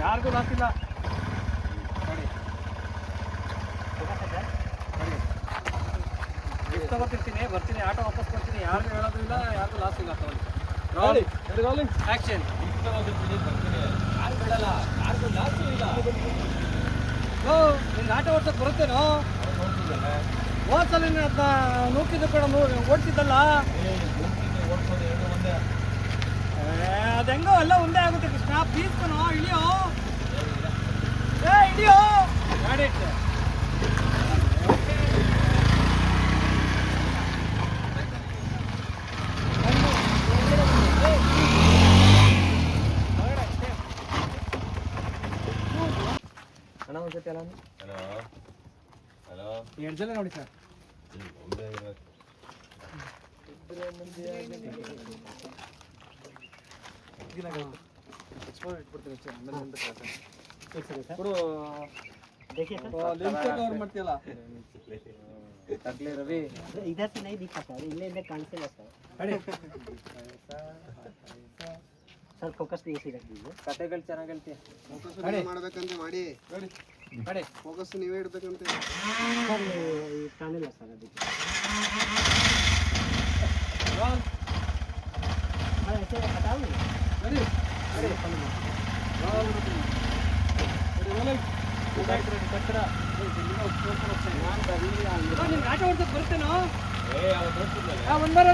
ಯಾರಿಗೂ ಲಾಸಿಲ್ಲ. ಎಷ್ಟು ತಗೋತಿರ್ತೀನಿ, ಬರ್ತೀನಿ, ಆಟೋ ವಾಪಸ್ ಬರ್ತೀನಿ, ಯಾರಿಗೂ ಹೇಳೋದು ಇಲ್ಲ, ಯಾರಿಗೂ ಲಾಸ್ ಇಲ್ಲ. ತಗೊಳ್ಳಿ ಆ್ಯಕ್ಷನ್. ನಿಂಗೆ ಆಟೋ ಓಡ್ಸೋಕೆ ಬರುತ್ತೇನೋ? ಹೋದ್ಸಲ ಅದನ್ನ ನೂಕಿದ್ದು ಕೂಡ ಓಡಿಸಿದ್ದಲ್ಲ. ಅದು ಹೆಂಗೋ ಎಲ್ಲ ಒಂದೇ ಆಗುತ್ತೆ ಕೃಷ್ಣ. ಪ್ಲೀಸ್ ಕಣೋ, ಇಳಿಯೋ. ಇಳಿಯೋ ಗಾಡಿ ಇಟ್ಟು. ಅಣ್ಣ ಒಂದ್ಸತಿ ಅಲ್ಲ ಎರಡು ಜನ ನೋಡಿ ಸರ್. रवि इधर से नहीं दिखा सर, इन्हें कांसिल है सर. सर फोकस भी ऐसे रख दीजिए. ಕಥೆಗಳು ಚೆನ್ನಾಗಿ ಹೇಳ್ತೀಯ. ಫೋಕಸ್ ಮಾಡಬೇಕಂತೆ ಮಾಡಿ. ನೋಡಿ ಫೋಕಸ್ ನೀವೇ ಇಡಬೇಕಂತೆ ಸರ್. ಈ ಕಾಣಿಲ್ಲ ಸರ್ ಅದಕ್ಕೆ. ऐसे हटाओ नहीं. अरे अरे ಆಟೋ ಹೊಡ್ಸಕ್ ಬರ್ತೇನೋ? ಒಂದ್ ಬಾರ